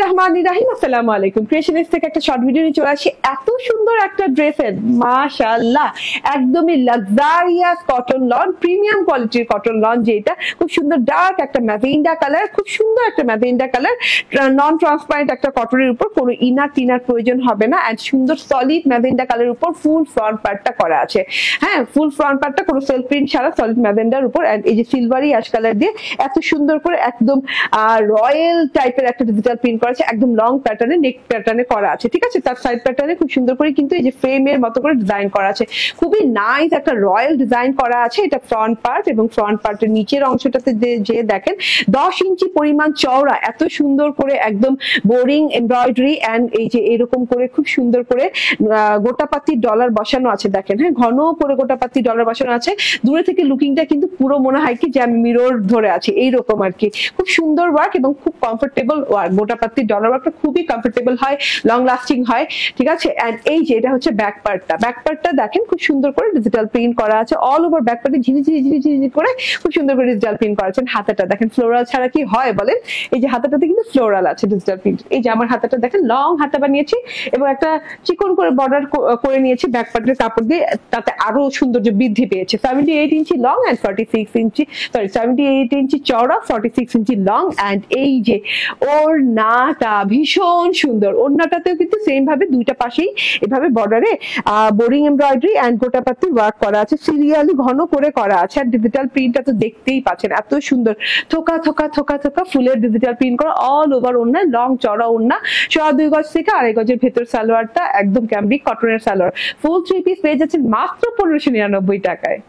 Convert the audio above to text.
রহমানির রহিম। আসসালামু আলাইকুম। ক্রিয়েশনিস্ট থেকে একটা শর্ট ভিডিও নিয়ে চলে আসি। এত সুন্দর একটা ড্রেসের মাশাআল্লাহ, একদমই লাক্সারিয়াস কটন লন, প্রিমিয়াম কোয়ালিটির কটন লন, যেটা খুব সুন্দর ডার্ক একটা ম্যাজেন্ডা কালার, খুব সুন্দর একটা ম্যাজেন্ডা কালার, নন ট্রান্সপারেন্ট একটা কটনের উপর কোনো ইনার টিনার প্রয়োজন হবে না, এন্ড সুন্দর সলিড ম্যাজেন্ডা কালারের উপর ফুল ফ্রন্ট পার্টটা করা আছে। হ্যাঁ, ফুল ফ্রন্ট পার্টটা কোনো সেলফ প্রিন্ট ছাড়া সলিড ম্যাজেন্ডার উপর, এন্ড এই যে সিলভারি অ্যাশ কালার দিয়ে এত সুন্দর করে একদম রয়্যাল টাইপের একটা ডিজিটাল প্রিন্ট করা আছে, একদম লং প্যাটার্নে, নেক প্যাটার্নে করা আছে। ঠিক আছে, তার সাইড প্যাটার্নে খুব সুন্দর করে কিন্তু এই যে ফ্রেমের মতো করে ডিজাইন করা আছে, খুবই নাইস একটা রয়্যাল ডিজাইন করা আছে। এটা ফ্রন্ট পার্ট, এবং ফ্রন্ট পার্টের নিচের অংশটাতে যে দেখেন 10 ইঞ্চি পরিমাণ চওড়া, এত সুন্দর করে একদম বোরিং এমব্রয়ডারি, এন্ড এই যে এরকম করে খুব সুন্দর করে গোটাপাতি ডলার বসানো আছে। দেখেন, হ্যাঁ, ঘন করে গোটাপাতি ডলার বসানো আছে। দূরে থেকে লুকিংটা কিন্তু পুরো মনে হয় কি যে আমি মিরর ধরে আছি, এইরকম আর কি। খুব সুন্দর ওয়ার্ক এবং খুব কমফোর্টেবল ওয়ার্ক। গোটাপাতি ডলার ওয়ার্কটা খুবই কমফোর্টেবল হয়, লং লাস্টিং হয়। ঠিক আছে, এন্ড এই যে এটা হচ্ছে ব্যাক পার্টটা। ব্যাক পার্টটা দেখেন খুব সুন্দর করে ডিজিটাল প্রিন্ট করা আছে অল ওভার ব্যাক পার্টে, ঝিরি করে খুব সুন্দর করে ডিজিটাল প্রিন্ট করা আছে। হাতাটা দেখেন, ফ্লোরাল ছাড়া কি হয় বলেন? এই যে হাতাটাতে কিন্তু ফ্লোরাল আছে ডিজিটাল প্রিন্ট। এই যে আমার হাতাটা দেখেন, লং হাতা বানিয়েছি এবং একটা চিকন করে বর্ডার করে নিয়েছি ব্যাক পার্টের কাপড় দিয়ে, তাতে আরো সৌন্দর্য বৃদ্ধি পেয়েছে। 78 ইঞ্চি লং এন্ড 46 ইঞ্চি, সরি 78 ইঞ্চি চওড়া, 46 ইঞ্চি লং। এন্ড এই যে ওড়নাটা ভীষণ সুন্দর। ওড়নাটাতেও কিন্তু সেম ভাবে দুইটা পাশেই এভাবে বর্ডারে বোরিং এমব্রয়ডারি এন্ড গোটাপাতি ওয়ার্ক করা আছে, সিরিয়ালি ঘন করে করা আছে। আর ডিজিটাল প্রিন্টটা তো দেখতেই পাচ্ছেন, এত সুন্দর থোকা থোকা থোকা থোকা ফুলের ডিজিটাল প্রিন্ট করা অল ওভার ওড়না, লং চওড়া ওড়না, 2.5 গজ থেকে 2.5 গজের ভেতর সালোয়ারটা একদম ক্যামব্রিক কটনের সালোয়ার। ফুল 3 পিস পেয়ে যাচ্ছেন মাত্র 1599 টাকায়।